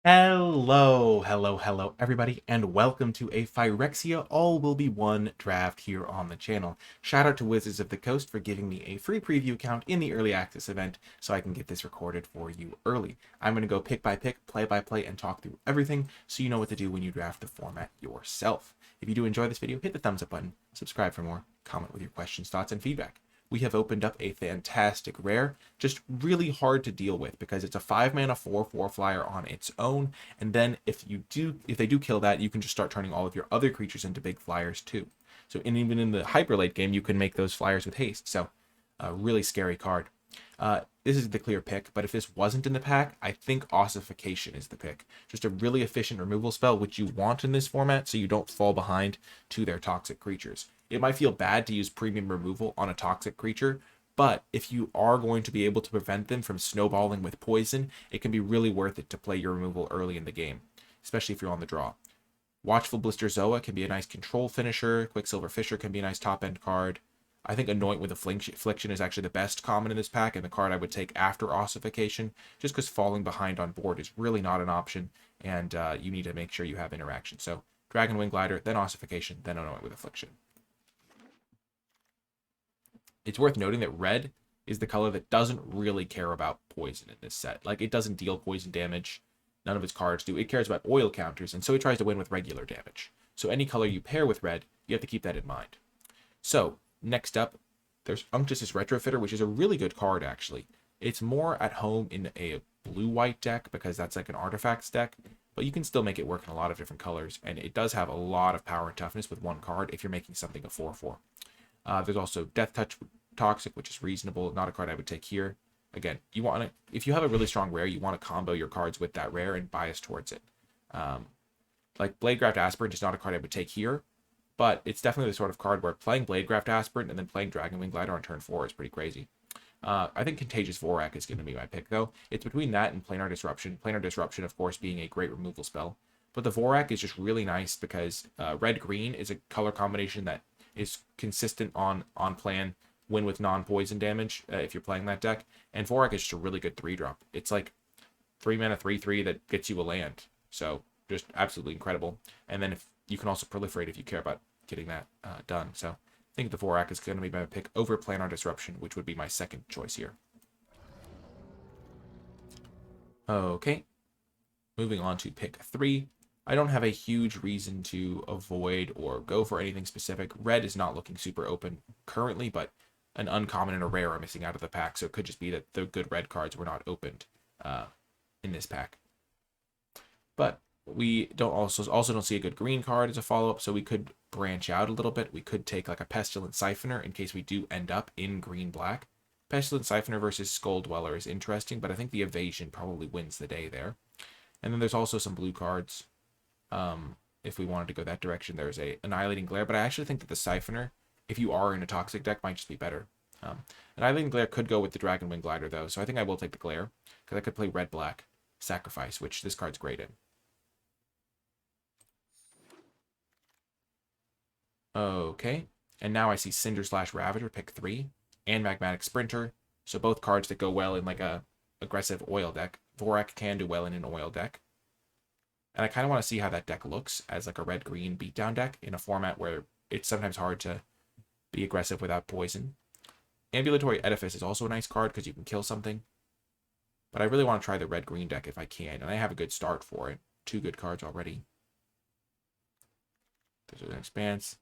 Hello, everybody, and welcome to a Phyrexia All Will Be One draft here on the channel. Shout out to Wizards of the Coast for giving me a free preview account in the early access event so I can get this recorded for you early. I'm going to go pick by pick, play by play, and talk through everything so you know what to do when you draft the format yourself. If you do enjoy this video, hit the thumbs up button, subscribe for more, comment with your questions, thoughts, and feedback. We have opened up a fantastic rare, just really hard to deal with because it's a 5-mana 4/4 flyer on its own, and then if they do kill that, you can just start turning all of your other creatures into big flyers too. So even in the hyper late game, you can make those flyers with haste. So a really scary card. This is the clear pick, but if this wasn't in the pack, I think Ossification is the pick. Just a really efficient removal spell, which you want in this format so you don't fall behind to their toxic creatures. It might feel bad to use premium removal on a toxic creature, but if you are going to be able to prevent them from snowballing with poison, it can be really worth it to play your removal early in the game, especially if you're on the draw. Watchful Blister Zoa can be a nice control finisher. Quicksilver Fisher can be a nice top-end card. I think Anoint with Affliction is actually the best common in this pack, and the card I would take after Ossification, just because falling behind on board is really not an option, and you need to make sure you have interaction. So Dragonwing Glider, then Ossification, then Anoint with Affliction. It's worth noting that red is the color that doesn't really care about poison in this set. Like, it doesn't deal poison damage. None of its cards do. It cares about oil counters, and so it tries to win with regular damage. So any color you pair with red, you have to keep that in mind. So, next up, there's Unctus's Retrofitter, which is a really good card, actually. It's more at home in a blue-white deck, because that's like an artifacts deck, but you can still make it work in a lot of different colors, and it does have a lot of power and toughness with one card if you're making something a 4/4. There's also Death Touch Toxic, which is reasonable. Not a card I would take here. Again, you want to, if you have a really strong rare, you want to combo your cards with that rare and bias towards it. Like Bladegraft Aspirant is not a card I would take here, but it's definitely the sort of card where playing Bladegraft Aspirant and then playing Dragonwing Glider on turn 4 is pretty crazy. I think Contagious Vorak is going to be my pick, though. It's between that and Planar Disruption. Planar Disruption, of course, being a great removal spell. But the Vorak is just really nice because red-green is a color combination that is consistent on plan, win with non-poison damage if you're playing that deck. And Vorak is just a really good 3-drop. It's like 3 mana 3/3 that gets you a land. So just absolutely incredible. And then if you can also proliferate if you care about getting that done. So I think the Vorak is going to be my pick over Planar Disruption, which would be my second choice here. Okay, moving on to pick 3. I don't have a huge reason to avoid or go for anything specific. Red is not looking super open currently, but an uncommon and a rare are missing out of the pack, so it could just be that the good red cards were not opened in this pack. But we also don't see a good green card as a follow-up, so we could branch out a little bit. We could take like a Pestilent Siphoner in case we do end up in green-black. Pestilent Siphoner versus Skull Dweller is interesting, but I think the evasion probably wins the day there. And then there's also some blue cards. If we wanted to go that direction, there's a Annihilating Glare, but I actually think that the Siphoner, if you are in a toxic deck, might just be better. Annihilating Glare could go with the Dragonwing Glider, though, so I think I will take the Glare, because I could play red-black Sacrifice, which this card's great in. Okay, and now I see Cinder/Ravager, pick 3, and Magmatic Sprinter, so both cards that go well in like a aggressive oil deck. Vorak can do well in an oil deck. And I kind of want to see how that deck looks as like a red-green beatdown deck in a format where it's sometimes hard to be aggressive without poison. Ambulatory Edifice is also a nice card because you can kill something. But I really want to try the red-green deck if I can, and I have a good start for it. 2 good cards already. There's an Expanse.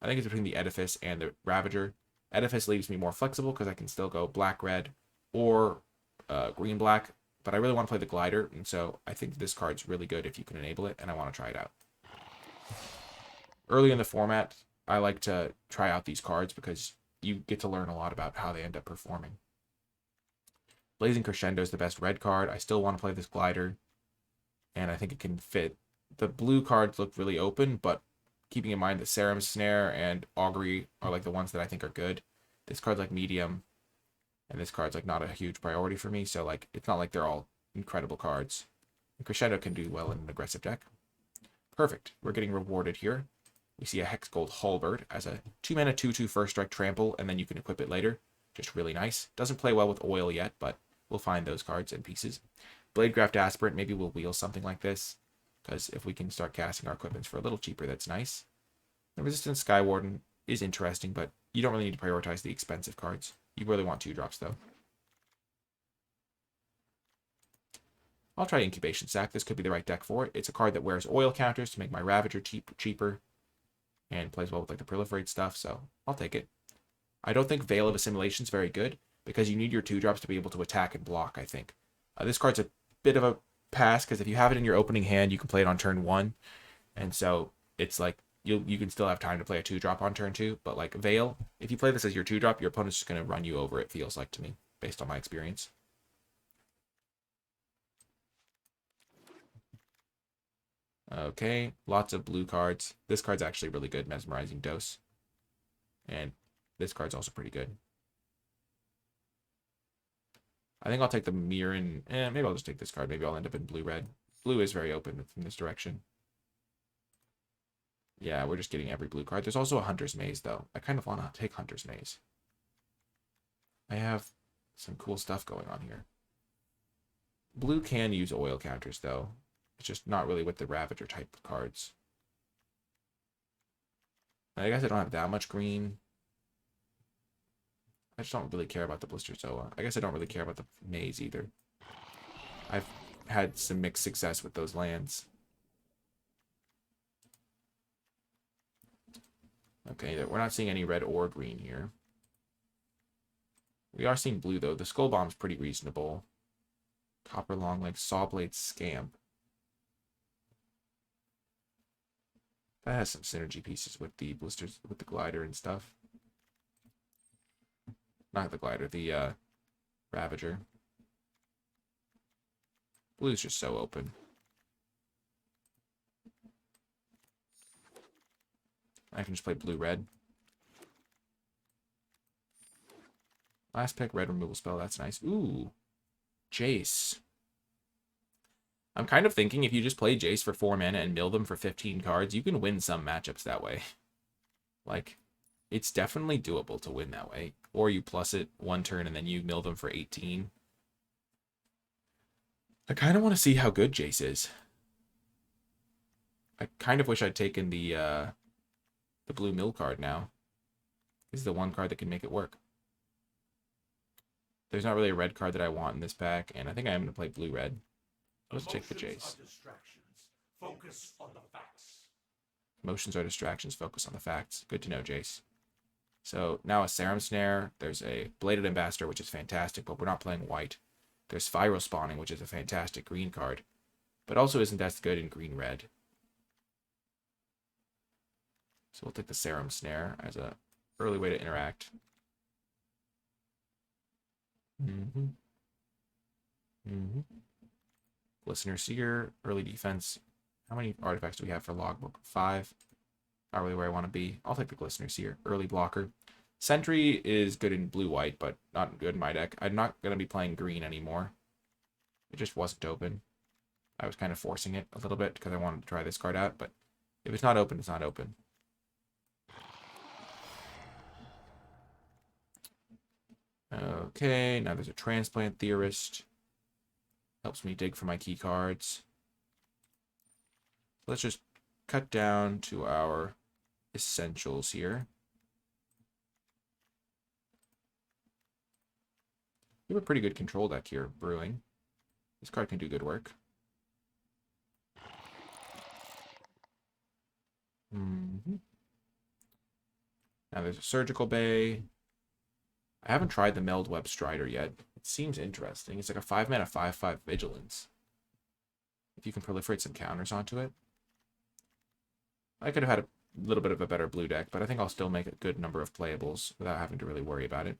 I think it's between the Edifice and the Ravager. Edifice leaves me more flexible because I can still go black-red or green-black. But I really want to play the Glider, and so I think this card's really good if you can enable it, and I want to try it out. Early in the format, I like to try out these cards because you get to learn a lot about how they end up performing. Blazing Crescendo is the best red card. I still want to play this Glider, and I think it can fit. The blue cards look really open, but keeping in mind that Serum Snare and Augury are like the ones that I think are good. This card's like medium. And this card's like not a huge priority for me, so like it's not like they're all incredible cards. And Crescendo can do well in an aggressive deck. Perfect. We're getting rewarded here. We see a Hex Gold Halberd as a 2-mana 2/2 first strike trample, and then you can equip it later. Just really nice. Doesn't play well with oil yet, but we'll find those cards and pieces. Bladegraft Aspirant, maybe we'll wheel something like this. Because if we can start casting our equipments for a little cheaper, that's nice. The Resistant Skywarden is interesting, but you don't really need to prioritize the expensive cards. You really want 2-drops, though. I'll try Incubation Sac. This could be the right deck for it. It's a card that wears oil counters to make my Ravager cheaper. And plays well with like the Proliferate stuff, so I'll take it. I don't think Veil of Assimilation is very good, because you need your 2-drops to be able to attack and block, I think. This card's a bit of a pass, because if you have it in your opening hand, you can play it on turn 1. And so it's like, you can still have time to play a 2-drop on turn 2, but like Veil, if you play this as your 2-drop, your opponent's just going to run you over, it feels like to me, based on my experience. Okay, lots of blue cards. This card's actually really good, Mesmerizing Dose. And this card's also pretty good. I think I'll take the Mirren. Maybe I'll just take this card. Maybe I'll end up in blue-red. Blue is very open from this direction. Yeah, we're just getting every blue card. There's also a Hunter's Maze, though. I kind of want to take Hunter's Maze. I have some cool stuff going on here. Blue can use oil counters, though. It's just not really with the Ravager type cards. I guess I don't have that much green. I just don't really care about the Blister Zoa. I guess I don't really care about the Maze either. I've had some mixed success with those lands. Okay, we're not seeing any red or green here. We are seeing blue, though. The Skull Bomb's pretty reasonable. Copper Longleg, Sawblade, Scamp. That has some synergy pieces with the blisters, with the glider and stuff. Not the glider, the Ravager. Blue's just so open. I can just play blue-red. Last pick, red removal spell. That's nice. Ooh. Jace. I'm kind of thinking if you just play Jace for 4 mana and mill them for 15 cards, you can win some matchups that way. Like, it's definitely doable to win that way. Or you plus it 1 turn and then you mill them for 18. I kind of want to see how good Jace is. I kind of wish I'd taken the blue mill card now. This is the one card that can make it work. There's not really a red card that I want in this pack, and I think I am going to play blue-red. Let's take the Jace. Focus on the facts. Emotions are distractions. Focus on the facts. Good to know, Jace. So now a Serum Snare. There's a Bladed Ambassador, which is fantastic, but we're not playing white. There's Spiral Spawning, which is a fantastic green card, but also isn't as good in green-red. So we'll take the Serum Snare as a early way to interact. Listener Seer, early defense. How many artifacts do we have for Logbook? 5. Not really where I want to be. I'll take the Glistener Seer, early blocker. Sentry is good in blue-white, but not good in my deck. I'm not going to be playing green anymore. It just wasn't open. I was kind of forcing it a little bit because I wanted to try this card out, but if it's not open, it's not open. Okay, now there's a Transplant Theorist. Helps me dig for my key cards. Let's just cut down to our essentials here. We have a pretty good control deck here, Brewing. This card can do good work. Now there's a Surgical Bay. I haven't tried the Meldweb Strider yet. It seems interesting. It's like a 5-mana 5/5 Vigilance. If you can proliferate some counters onto it. I could have had a little bit of a better blue deck, but I think I'll still make a good number of playables without having to really worry about it.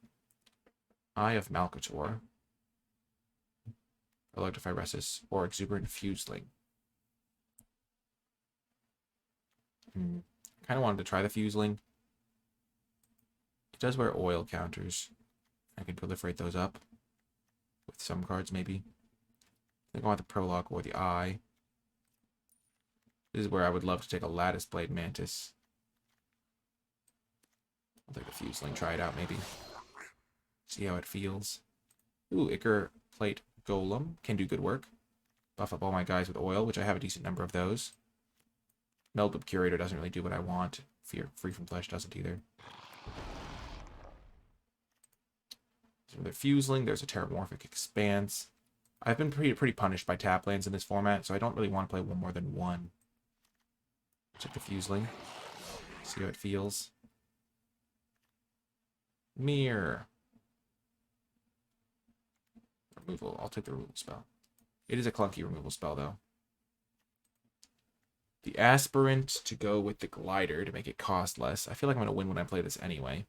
Eye of Malcator. Electrophyresis or Exuberant Fuseling. Kind of wanted to try the Fuseling. It does wear oil counters. I can proliferate those up with some cards, maybe. I think I want the Prologue or the Eye. This is where I would love to take a Lattice Blade Mantis. I'll take a Fuseling, try it out, maybe. See how it feels. Ooh, Ichor Plate Golem can do good work. Buff up all my guys with oil, which I have a decent number of those. Meldweb Curator doesn't really do what I want. Free from Flesh doesn't either. There's another Fuseling. There's a Terramorphic Expanse. I've been pretty punished by tap lands in this format, so I don't really want to play one more than one. Check the Fuseling. See how it feels. Mirror. Removal. I'll take the removal spell. It is a clunky removal spell, though. The Aspirant to go with the Glider to make it cost less. I feel like I'm going to win when I play this anyway.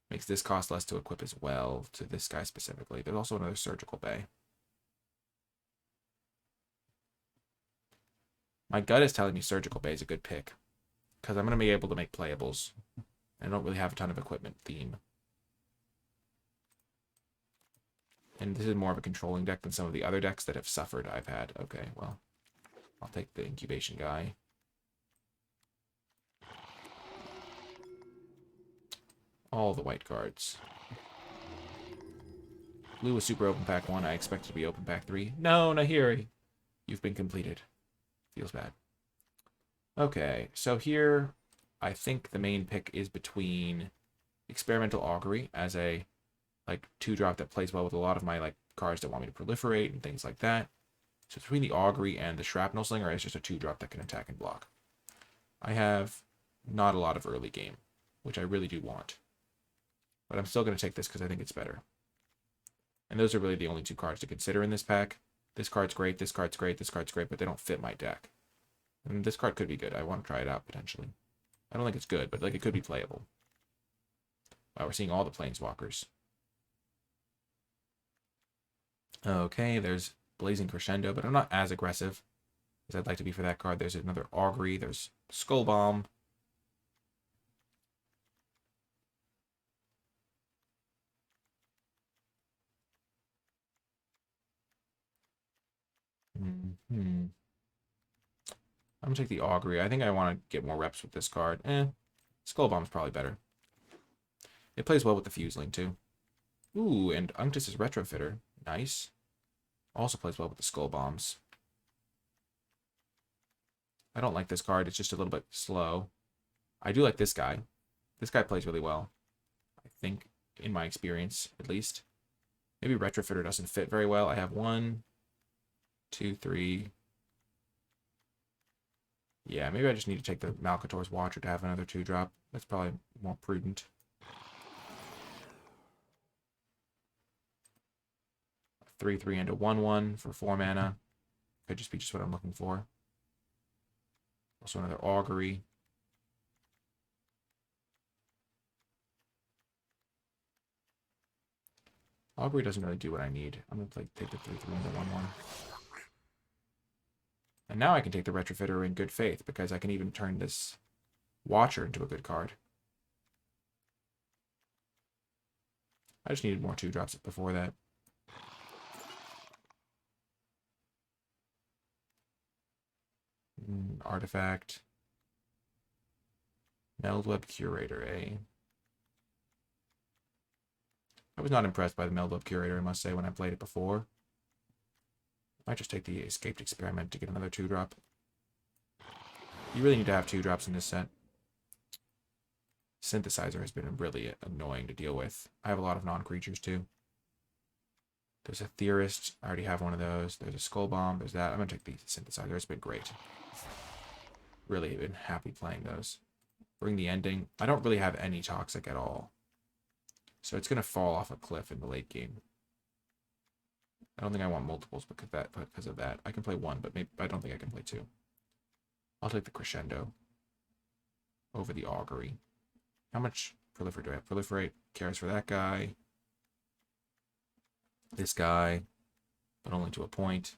Makes this cost less to equip as well, to this guy specifically. There's also another Surgical Bay. My gut is telling me Surgical Bay is a good pick, because I'm going to be able to make playables. I don't really have a ton of equipment theme. And this is more of a controlling deck than some of the other decks that have suffered I've had. Okay, well, I'll take the Incubation guy. All the white cards. Blue was super open pack 1. I expect it to be open pack 3. No, Nahiri. You've been completed. Feels bad. Okay, so here I think the main pick is between Experimental Augury as a 2-drop that plays well with a lot of my cards that want me to proliferate and things like that. So between the Augury and the Shrapnel Slinger, it's just a 2-drop that can attack and block. I have not a lot of early game, which I really do want. But I'm still going to take this because I think it's better. And those are really the only 2 cards to consider in this pack. This card's great, this card's great, this card's great, but they don't fit my deck. And this card could be good. I want to try it out, potentially. I don't think it's good, but it could be playable. Wow, we're seeing all the Planeswalkers. Okay, there's Blazing Crescendo, but I'm not as aggressive as I'd like to be for that card. There's another Augury, there's Skull Bomb. I'm going to take the Augury. I think I want to get more reps with this card. Skull Bomb's probably better. It plays well with the Fuseling, too. Ooh, and Unctus' Retrofitter. Nice. Also plays well with the Skull Bombs. I don't like this card. It's just a little bit slow. I do like this guy. This guy plays really well. I think, in my experience, at least. Maybe Retrofitter doesn't fit very well. I have 1, 2, 3... Yeah, maybe I just need to take the Malcator's Watcher to have another 2-drop. That's probably more prudent. 3/3 and a 1/1 for 4 mana. Could just be just what I'm looking for. Also another Augury. Augury doesn't really do what I need. I'm going to take the 3/3 and the 1/1. And now I can take the Retrofitter in good faith, because I can even turn this Watcher into a good card. I just needed more 2-drops before that. Artifact. Meldweb Curator, eh? I was not impressed by the Meldweb Curator, I must say, when I played it before. I might just take the Escaped Experiment to get another 2-drop. You really need to have 2-drops in this set. Synthesizer has been really annoying to deal with. I have a lot of non-creatures, too. There's a Theorist. I already have one of those. There's a Skull Bomb. There's that. I'm going to take the Synthesizer. It's been great. Really been happy playing those. Bring the Ending. I don't really have any Toxic at all. So it's going to fall off a cliff in the late game. I don't think I want multiples because of that. I can play 1, but maybe I don't think I can play 2. I'll take the Crescendo over the Augury. How much Proliferate do I have? Proliferate cares for that guy. This guy, but only to a point.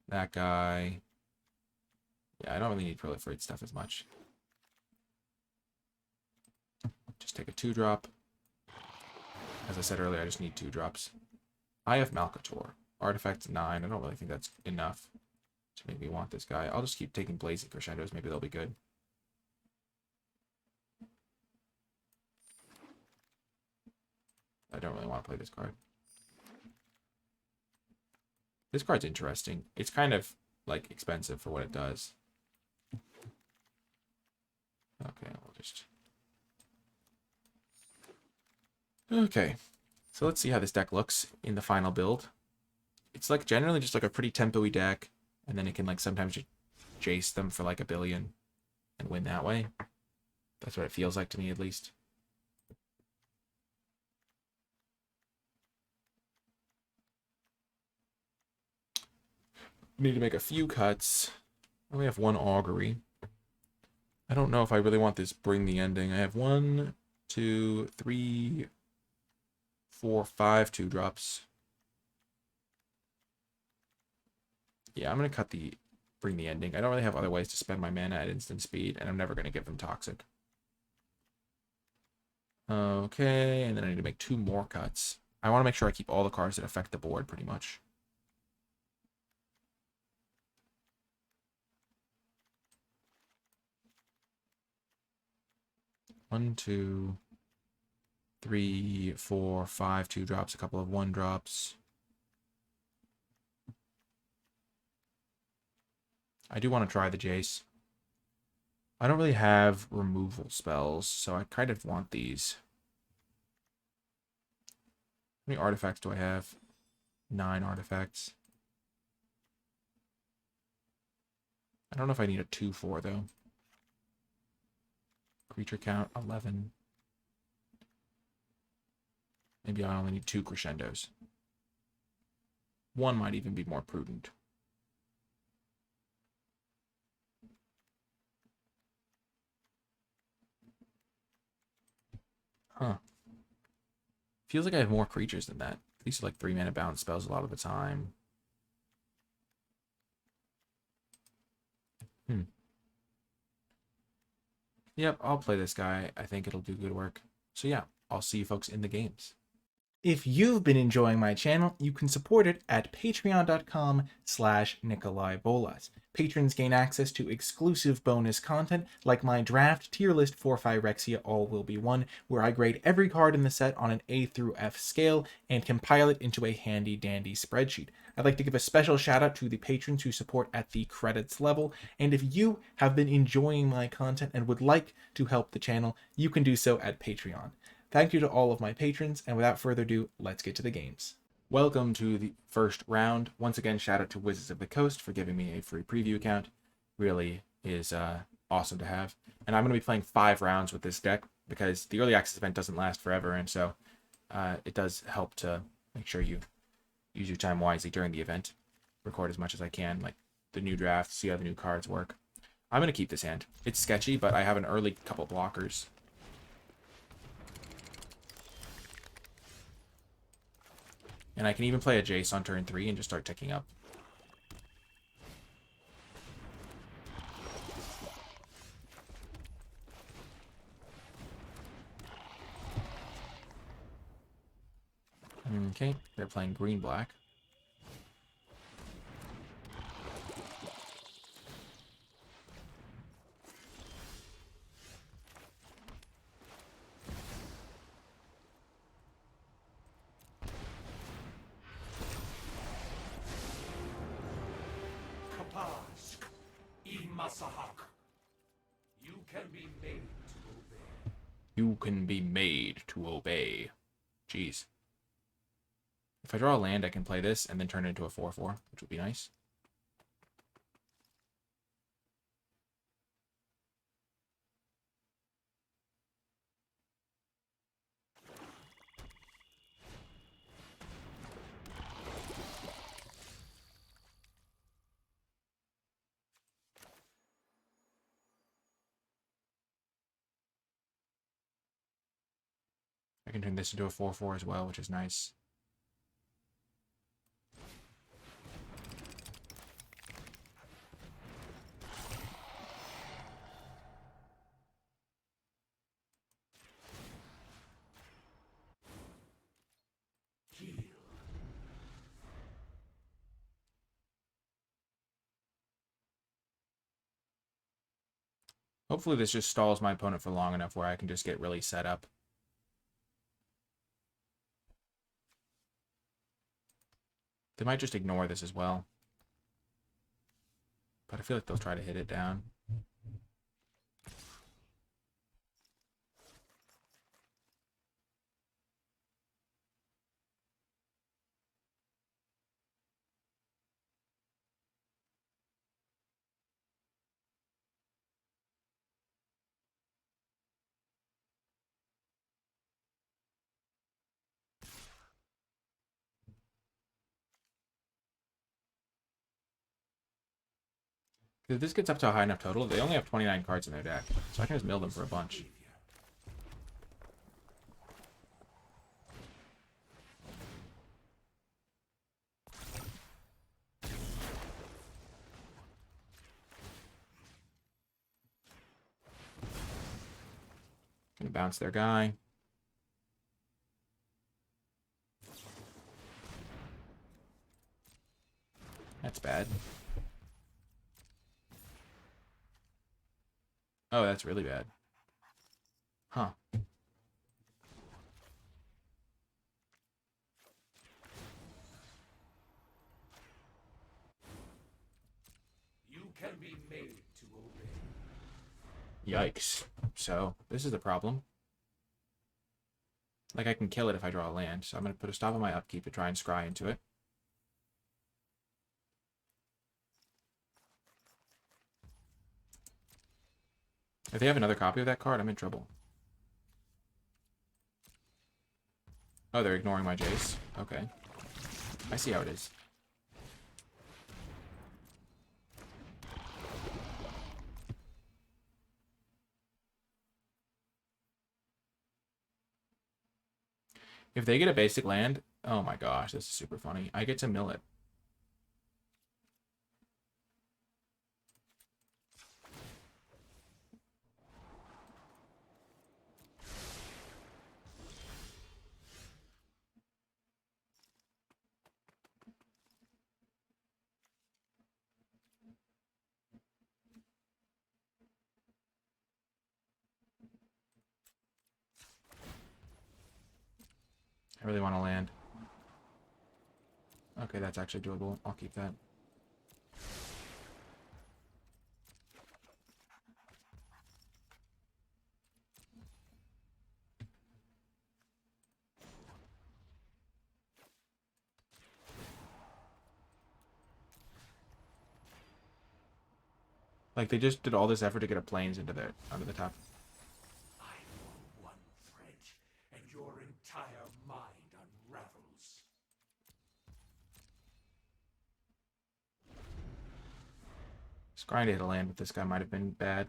That guy. Yeah, I don't really need Proliferate stuff as much. Just take a 2-drop. As I said earlier, I just need 2-drops. I have Malcator. Artifact's 9. I don't really think that's enough to make me want this guy. I'll just keep taking Blazing Crescendos. Maybe they'll be good. I don't really want to play this card. This card's interesting. It's kind of, like, expensive for what it does. Okay, we'll just... Okay. So let's see how this deck looks in the final build. It's, like, generally just, like, a pretty tempo-y deck. And then it can, like, sometimes just Jace them for, like, 1 billion and win that way. That's what it feels like to me, at least. Need to make a few cuts. I only have 1 augury. I don't know if I really want this bring the ending. I have 1, 2, 3, 4, 5 2-drops. Yeah, I'm going to cut the bring the ending. I don't really have other ways to spend my mana at instant speed, and I'm never going to give them toxic. Okay, and then I need to make 2 more cuts. I want to make sure I keep all the cards that affect the board, pretty much. One, 2, 3, 4, 5 2-drops, a couple of 1-drops. I do want to try the Jace. I don't really have removal spells, so I kind of want these. How many artifacts do I have? 9 artifacts. I don't know if I need a 2/4 though. Creature count 11. Maybe I only need 2 crescendos. 1 might even be more prudent. Huh. Feels like I have more creatures than that. These are like 3-mana bounce spells a lot of the time. Yep, I'll play this guy. I think it'll do good work. So yeah, I'll see you folks in the games. If you've been enjoying my channel, you can support it at patreon.com/NicolaiBolas. Patrons gain access to exclusive bonus content like my draft tier list for Phyrexia All Will Be One, where I grade every card in the set on an A through F scale and compile it into a handy dandy spreadsheet. I'd like to give a special shout out to the patrons who support at the credits level, and if you have been enjoying my content and would like to help the channel, you can do so at Patreon. Thank you to all of my patrons, and without further ado, let's get to the games. Welcome to the first round. Once again, shout out to Wizards of the Coast for giving me a free preview account. Really is awesome to have. And I'm going to be playing 5 rounds with this deck because the early access event doesn't last forever, and so it does help to make sure you use your time wisely during the event. Record as much as I can, like the new draft, see how the new cards work. I'm going to keep this hand. It's sketchy, but I have an early couple blockers. And I can even play a Jace on turn 3 and just start ticking up. Okay, they're playing green-black. You can be made to obey. You can be made to obey. Jeez. If I draw a land, I can play this and then turn it into a 4/4, which would be nice. I can turn this into a 4/4 as well, which is nice. Hopefully this just stalls my opponent for long enough where I can just get really set up. They might just ignore this as well. But I feel like they'll try to hit it down. If this gets up to a high enough total, they only have 29 cards in their deck. So I can just mill them for a bunch. Gonna bounce their guy. That's bad. Oh, that's really bad. Huh. You can be made to obey. Yikes. So, this is the problem. Like, I can kill it if I draw a land, so I'm going to put a stop on my upkeep to try and scry into it. If they have another copy of that card, I'm in trouble. Oh, they're ignoring my Jace. Okay. I see how it is. If they get a basic land, oh my gosh, this is super funny. I get to mill it. I really want to land. Okay, that's actually doable. I'll keep that. Like, they just did all this effort to get a planes into their under the top. I pull one thread, and your entire mind unravels. Scrying to hit a land with this guy might have been bad.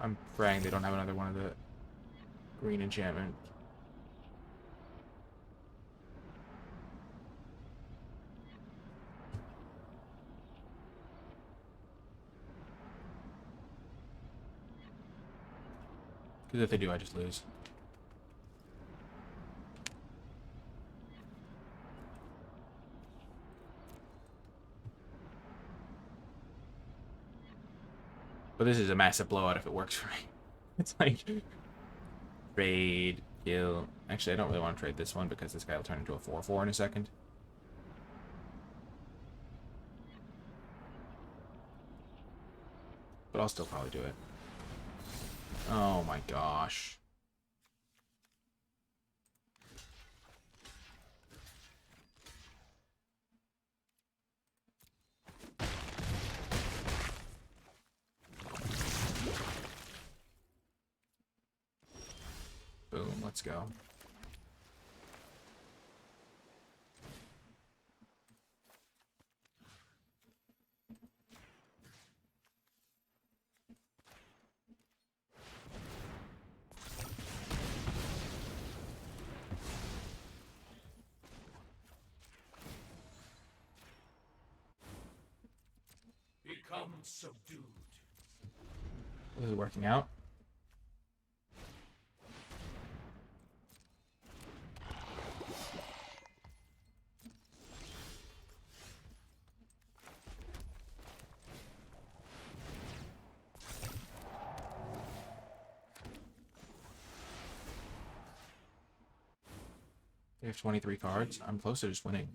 I'm praying they don't have another one of the green enchantment. Because if they do, I just lose. But this is a massive blowout if it works for me. It's like trade, kill. Actually, I don't really want to trade this one because this guy will turn into a 4/4 in a second. But I'll still probably do it. Oh my gosh. Boom, let's go. become subdued. This is working out. They have 23 cards. I'm close to just winning.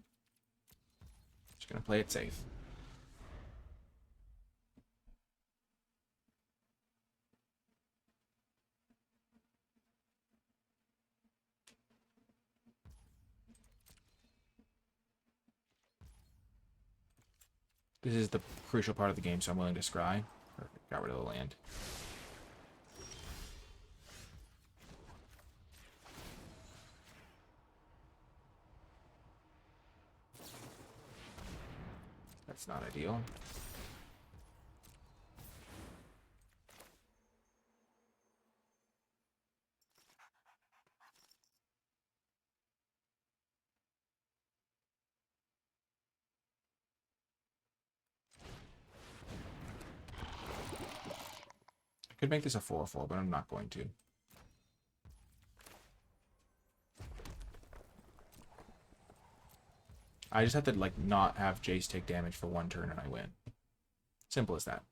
Just gonna play it safe. This is the crucial part of the game, so I'm willing to scry. Perfect. Got rid of the land. That's not ideal. I could make this a 4/4, but I'm not going to. I just have to, like, not have Jace take damage for one turn and I win. Simple as that.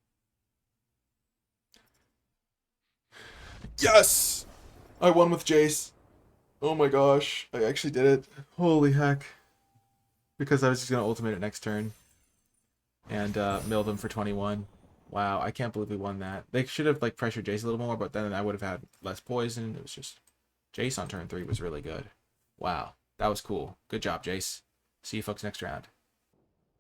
Yes! I won with Jace. Oh my gosh. I actually did it. Holy heck. Because I was just going to ultimate it next turn. And mill them for 21. Wow, I can't believe we won that. They should have, like, pressured Jace a little more, but then I would have had less poison. It was just... Jace on turn 3 was really good. Wow, that was cool. Good job, Jace. See you folks next round.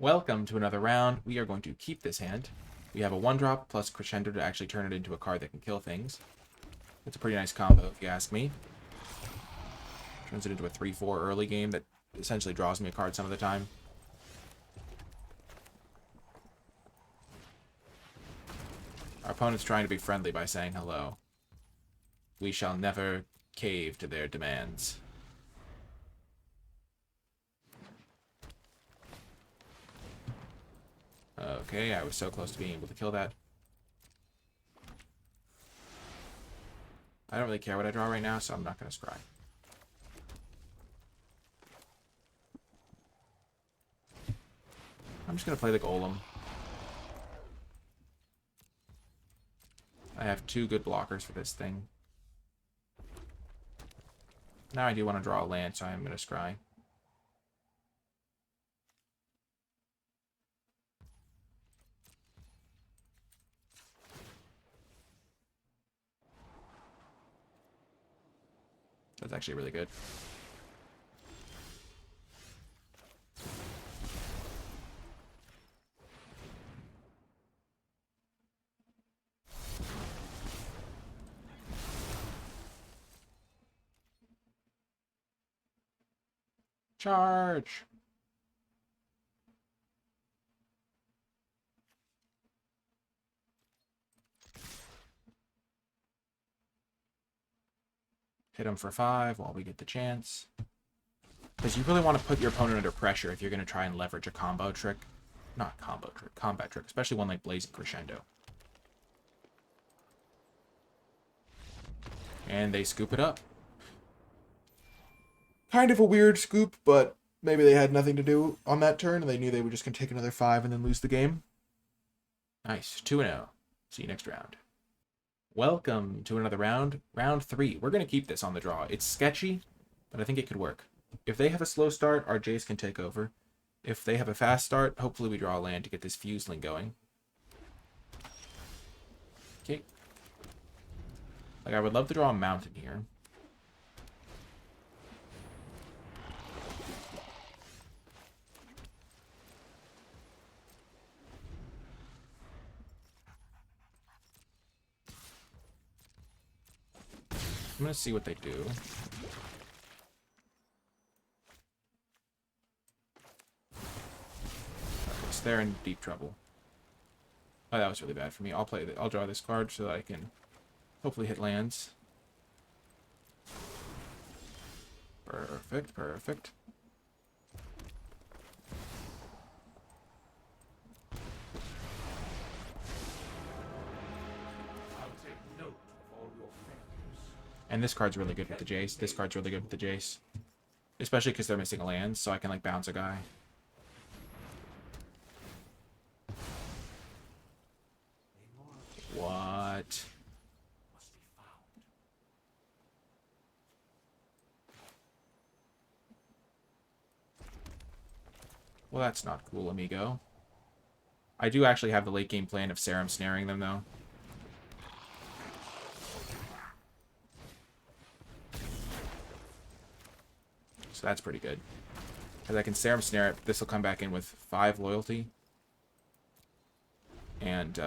Welcome to another round. We are going to keep this hand. We have a 1-drop plus Crescendo to actually turn it into a card that can kill things. It's a pretty nice combo, if you ask me. Turns it into a 3/4 early game that essentially draws me a card some of the time. Our opponent's trying to be friendly by saying hello. We shall never cave to their demands. Okay, I was so close to being able to kill that. I don't really care what I draw right now, so I'm not going to scry. I'm just going to play the Golem. I have 2 good blockers for this thing. Now I do want to draw a land, so I'm going to scry. That's actually really good. Charge! Hit him for 5 while we get the chance. Because you really want to put your opponent under pressure if you're going to try and leverage a combo trick. Not combo trick, combat trick. Especially one like Blazing Crescendo. And they scoop it up. Kind of a weird scoop, but maybe they had nothing to do on that turn, and they knew they were just going to take another 5 and then lose the game. Nice. 2-0. See you next round. Welcome to another round. Round 3. We're going to keep this on the draw. It's sketchy, but I think it could work. If they have a slow start, our Jace can take over. If they have a fast start, hopefully we draw a land to get this Fuseling going. Okay. Like, I would love to draw a mountain here. I'm going to see what they do. Okay, so they're in deep trouble. Oh, that was really bad for me. I'll draw this card so that I can hopefully hit lands. Perfect, perfect. And this card's really good with the Jace. This card's really good with the Jace. Especially because they're missing lands, so I can, like, bounce a guy. What? Well, that's not cool, amigo. I do actually have the late game plan of Serum snaring them, though. So that's pretty good. Because I can Serum snare it. This will come back in with 5 loyalty. And,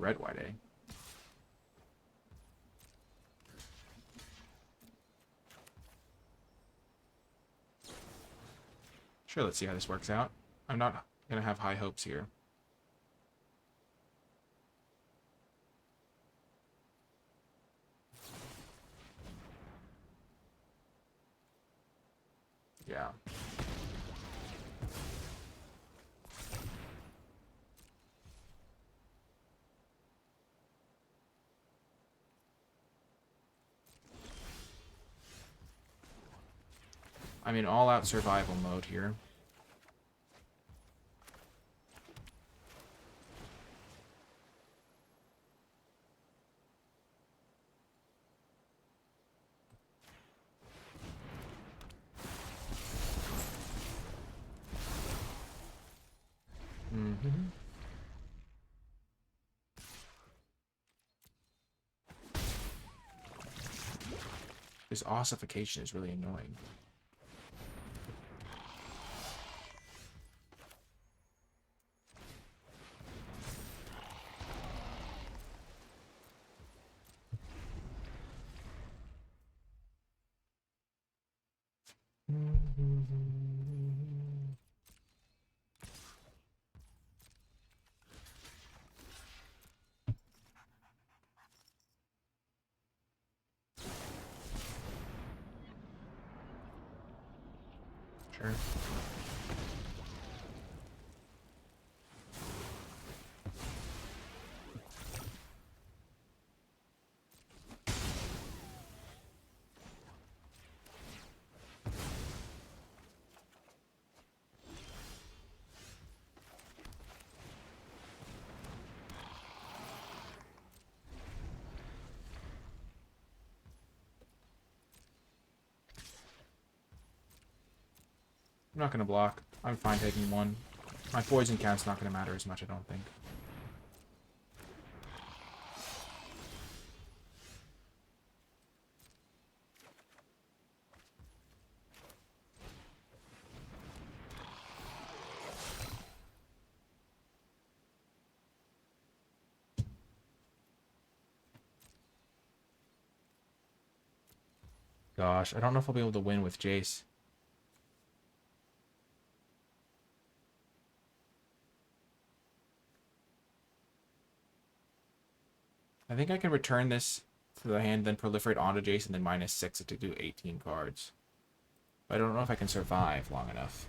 red, white, eh? Sure, let's see how this works out. I'm not going to have high hopes here. Yeah. I'm in all-out survival mode here. Mm-hmm. This ossification is really annoying. Sure. I'm not going to block. I'm fine taking 1. My poison count's not going to matter as much, I don't think. Gosh, I don't know if I'll be able to win with Jace. I think I can return this to the hand, then proliferate onto Jace, and then -6 it to do 18 cards. But I don't know if I can survive long enough.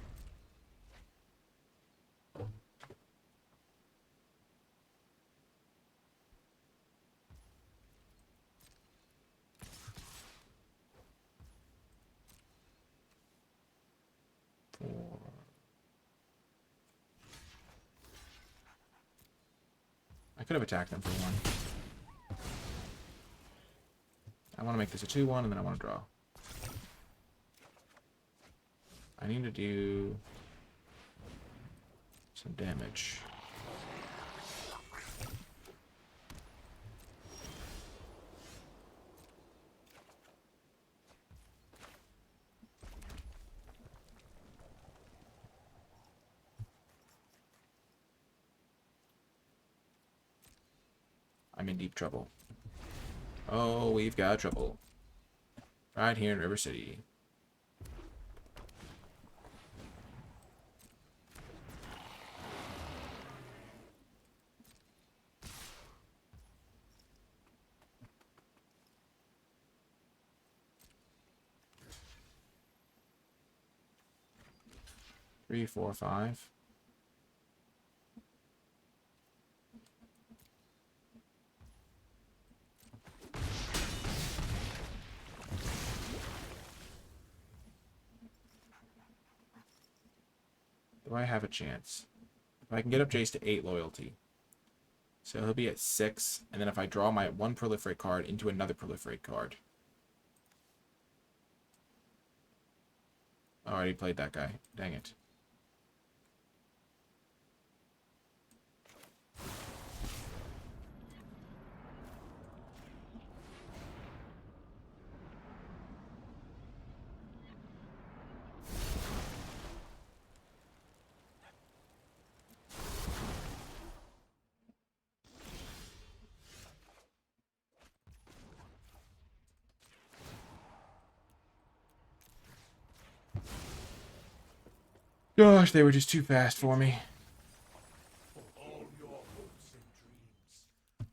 I could have attacked them for 1. I want to make this a 2-1, and then I want to draw. I need to do some damage. I'm in deep trouble. Oh, we've got trouble. Right here in River City. Three, four, five. Do I have a chance? If I can get up Jace to 8 loyalty. So he'll be at 6, and then if I draw my 1 proliferate card into another proliferate card. I already played that guy. Dang it. Gosh, they were just too fast for me.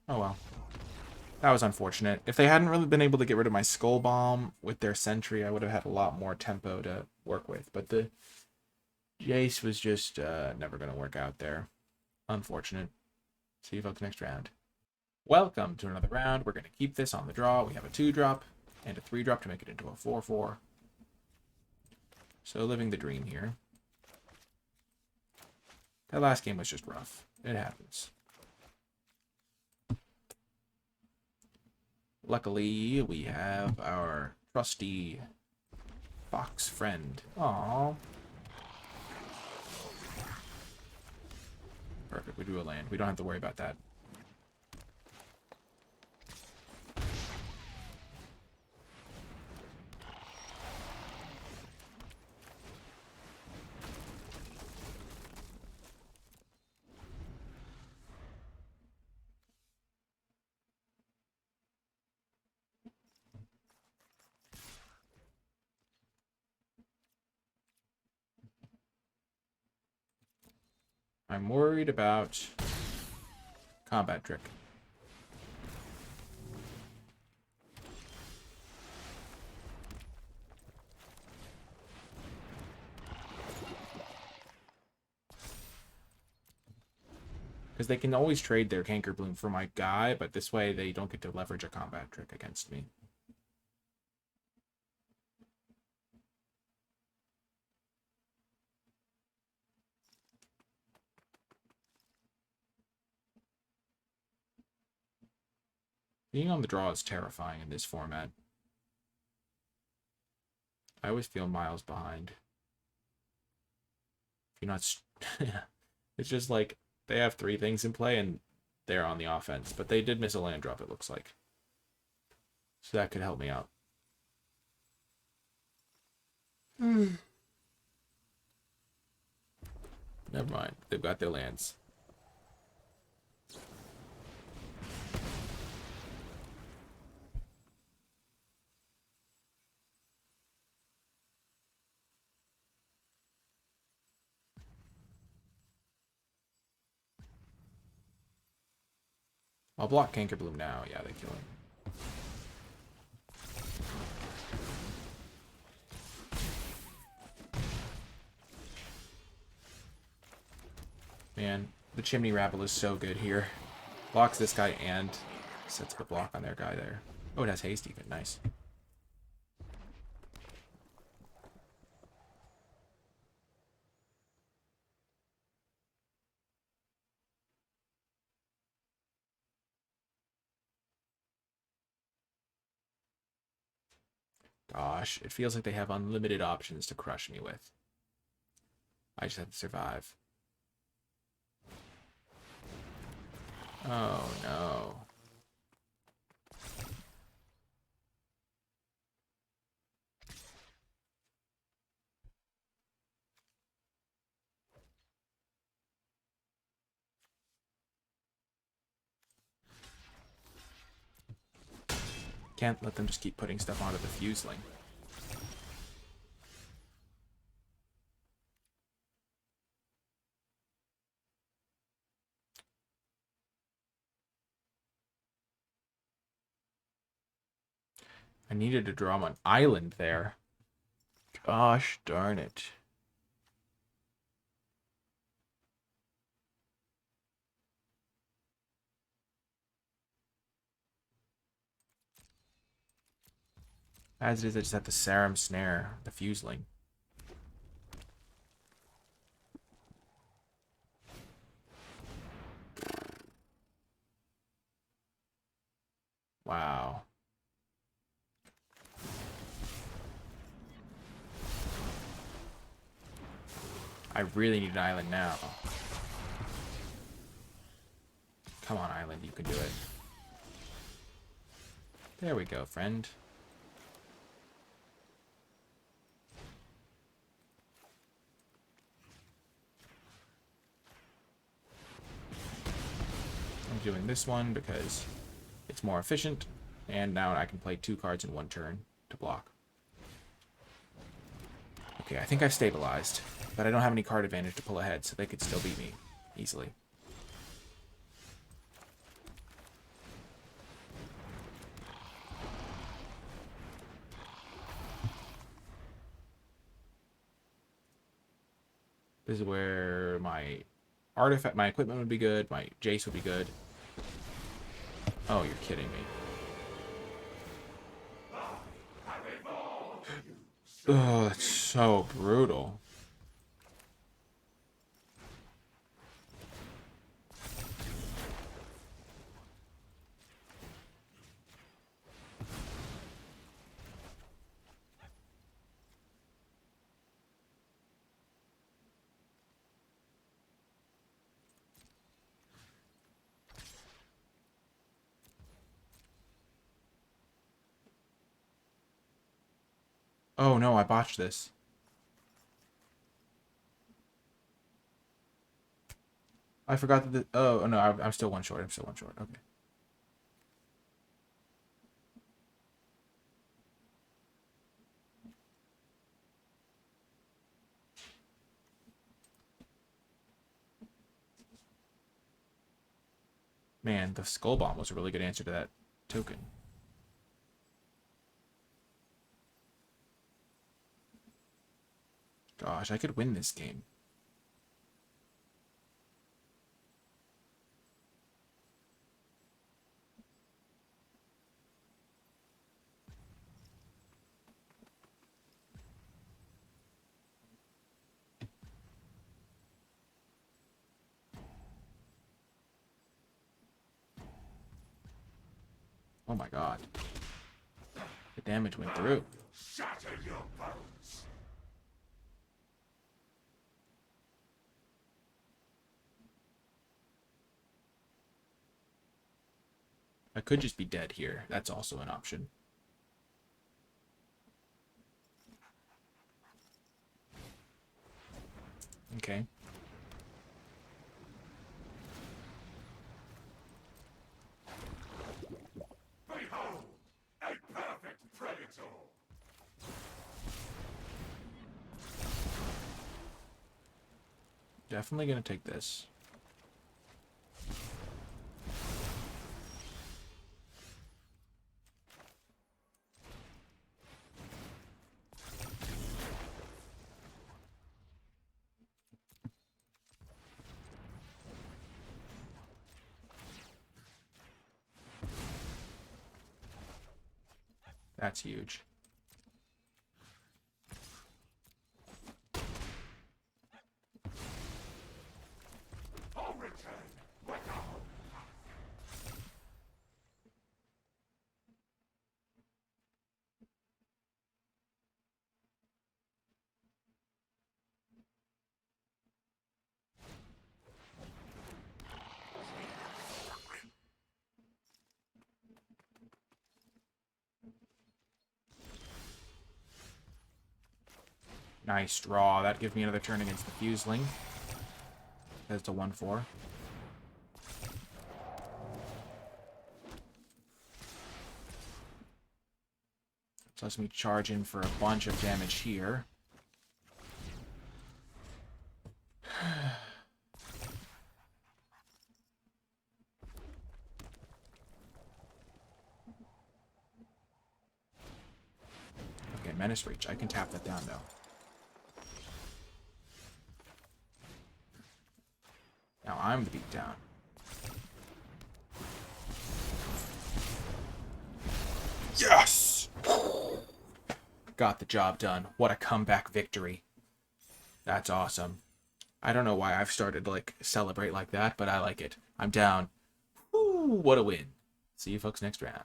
Oh well. That was unfortunate. If they hadn't really been able to get rid of my Skull Bomb with their Sentry, I would have had a lot more tempo to work with. But the Jace was just never going to work out there. Unfortunate. See you folks next round. Welcome to another round. We're going to keep this on the draw. We have a 2-drop and a 3-drop to make it into a 4/4. So living the dream here. That last game was just rough. It happens. Luckily, we have our trusty fox friend. Aww. Perfect, we do a land. We don't have to worry about that. I'm worried about combat trick. Because they can always trade their Canker Bloom for my guy, but this way they don't get to leverage a combat trick against me. Being on the draw is terrifying in this format. I always feel miles behind. If you're not... It's just like, they have 3 things in play, and they're on the offense. But they did miss a land drop, it looks like. So that could help me out. Never mind. They've got their lands. I'll block Canker Bloom now. Yeah, they kill him. Man, the Chimney Rabble is so good here. Blocks this guy and sets the block on their guy there. Oh, it has haste even. Nice. Gosh, it feels like they have unlimited options to crush me with. I just have to survive. Oh, no. Can't let them just keep putting stuff onto the Fuseling. I needed to draw an island there. Gosh darn it. As it is, I just have the Sarum Snare, the Fuseling. Wow. I really need an island now. Come on, island, you can do it. There we go, friend. I'm doing this one because it's more efficient, and now I can play 2 cards in 1 turn to block. Okay, I think I've stabilized, but I don't have any card advantage to pull ahead, so they could still beat me easily. This is where my artifact, my equipment would be good, my Jace would be good. Oh, you're kidding me. Oh, that's so brutal. Oh no, I botched this. I forgot that the... Oh, no, I'm still 1 short. I'm still 1 short. Okay. Man, the Skull Bomb was a really good answer to that token. Gosh, I could win this game. Oh my god. The damage went through. Shatter your bones. I could just be dead here. That's also an option. Okay. Behold, a perfect predator. Definitely gonna take this. That's huge. I'll return. What now? Nice draw. That gives me another turn against the Fuseling. That's a 1/4. So let's me charge in for a bunch of damage here. Okay, Menace Reach. I can tap that down, though. Now I'm the beatdown. Yes! Got the job done. What a comeback victory. That's awesome. I don't know why I've started to, like, celebrate like that, but I like it. I'm down. Woo, what a win. See you folks next round.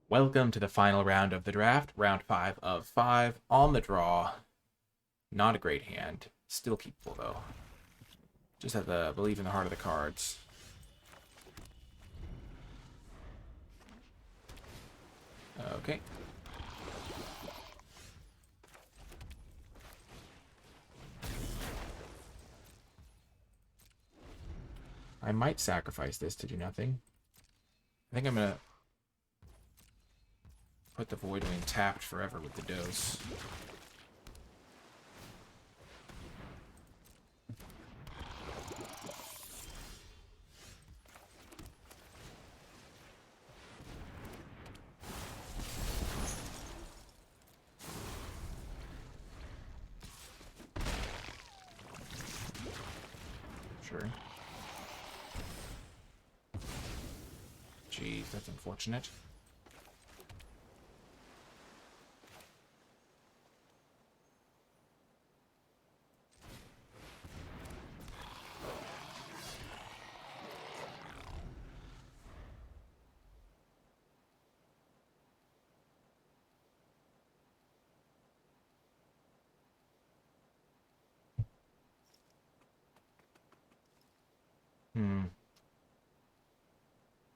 Welcome to the final round of the draft. Round 5 of 5. On the draw. Not a great hand. Still keepable, though. Just have to believe in the heart of the cards. Okay. I might sacrifice this to do nothing. I think I'm going to put the Voidwing tapped forever with the dose. Sure. Jeez, that's unfortunate.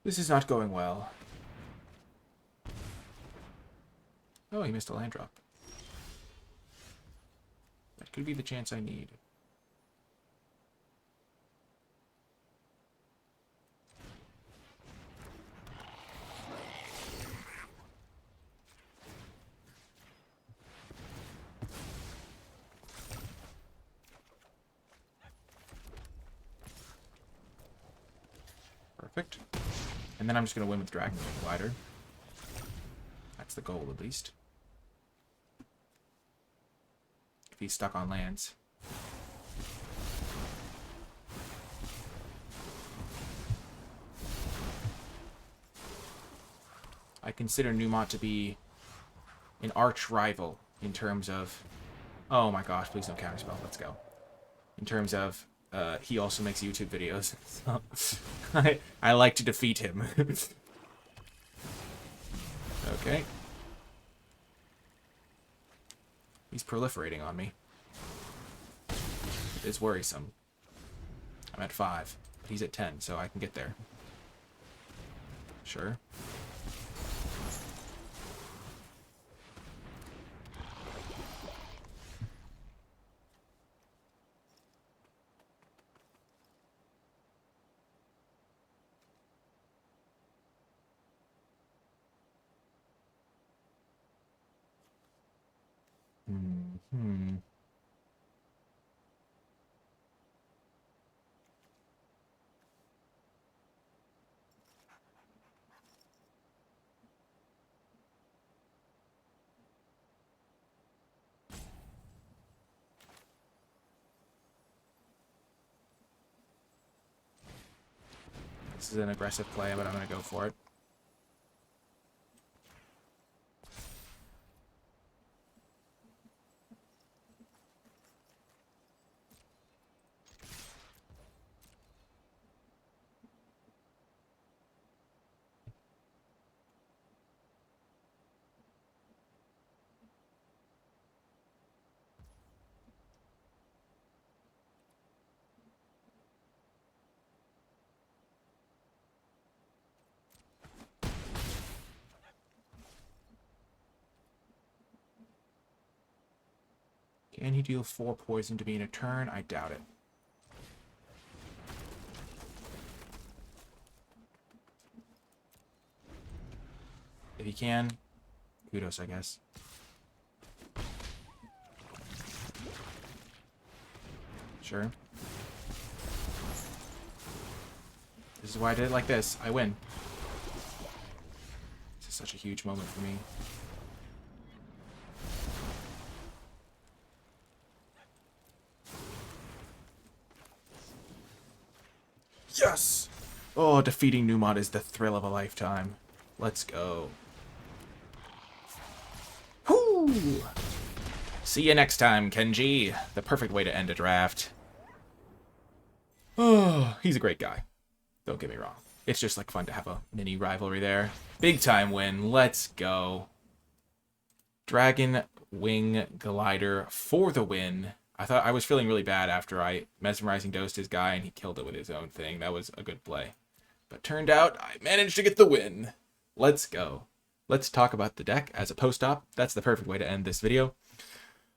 This is not going well. Oh, he missed a land drop. That could be the chance I need. Perfect. And then I'm just going to win with Dragon Glider. That's the goal, at least. If he's stuck on lands. I consider Newmont to be an arch rival in terms of... Oh my gosh, please don't counterspell. Let's go. In terms of... he also makes YouTube videos. So I like to defeat him. Okay. He's proliferating on me. It's worrisome. I'm at 5, but he's at 10, so I can get there. Sure. This is an aggressive play, but I'm going to go for it. Can he deal 4 poison to me in a turn? I doubt it. If he can, Kudos, I guess. Sure. This is why I did it like this. I win. This is such a huge moment for me. Yes! Oh, defeating Numod is the thrill of a lifetime. Let's go. Whoo! See you next time, Kenji. The perfect way to end a draft. Oh, he's a great guy. Don't get me wrong. It's just like fun to have a mini rivalry there. Big time win. Let's go. Dragon Wing Glider for the win. I was feeling really bad after I mesmerizing dosed his guy and he killed it with his own thing. That was a good play. But turned out I managed to get the win. Let's go. Let's talk about the deck as a post-op. That's the perfect way to end this video.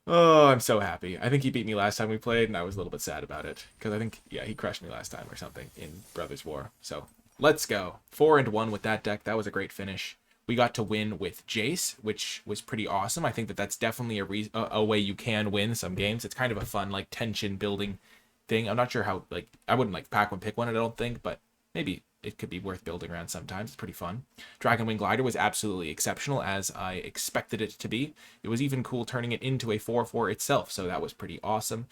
Oh, I'm so happy. I think he beat me last time we played, and I was a little bit sad about it. Because I think, yeah, he crushed me last time or something in Brothers War. So, let's go. 4-1 with that deck. That was a great finish. We got to win with Jace, which was pretty awesome. I think that that's definitely a way you can win some games. It's kind of a fun, like, tension-building thing. I'm not sure how, like, I wouldn't, like, pack one, pick one, I don't think, but maybe it could be worth building around sometimes. It's pretty fun. Dragon Wing Glider was absolutely exceptional, as I expected it to be. It was even cool turning it into a 4/4 itself, so that was pretty awesome.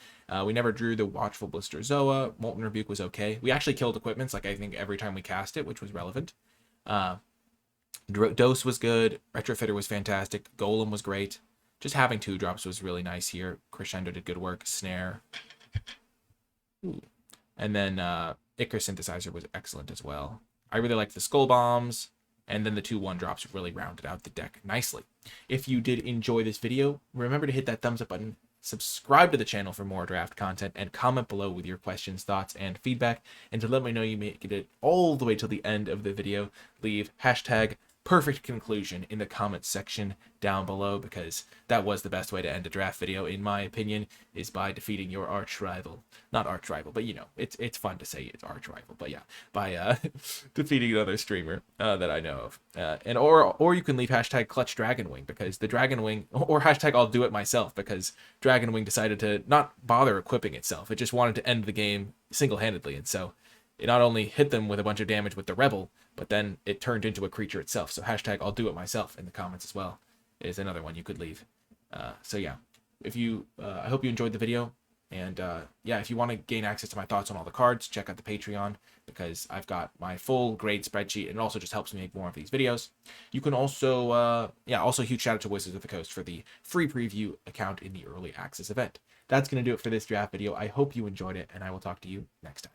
We never drew the Watchful Blister Zoa. Molten Rebuke was okay. We actually killed equipments, like, I think every time we cast it, which was relevant. Dose was good. Retrofitter was fantastic. Golem was great. Just having 2-drops was really nice here. Crescendo did good work. Snare. Ooh. And then Icarus Synthesizer was excellent as well. I really liked the Skull Bombs, and then the 2 1-drops really rounded out the deck nicely. If you did enjoy this video, remember to hit that thumbs up button, subscribe to the channel for more draft content, and comment below with your questions, thoughts, and feedback. And to let me know you made it all the way till the end of the video, leave #perfect conclusion in the comments section down below, because that was the best way to end a draft video, in my opinion, is by defeating your arch rival. Not arch rival, but you know, it's fun to say it's arch rival, but yeah, by defeating another streamer that I know of. And or you can leave #clutch Dragon Wing, because the Dragon Wing, or I'll do it myself, because Dragon Wing decided to not bother equipping itself. It just wanted to end the game single-handedly, and so it not only hit them with a bunch of damage with the Rebel, but then it turned into a creature itself. So #I'll do it myself in the comments as well is another one you could leave. So yeah, if you, I hope you enjoyed the video. And yeah, if you want to gain access to my thoughts on all the cards, check out the Patreon, because I've got my full grade spreadsheet, and it also just helps me make more of these videos. You can also, yeah, also huge shout out to Wizards of the Coast for the free preview account in the early access event. That's going to do it for this draft video. I hope you enjoyed it, and I will talk to you next time.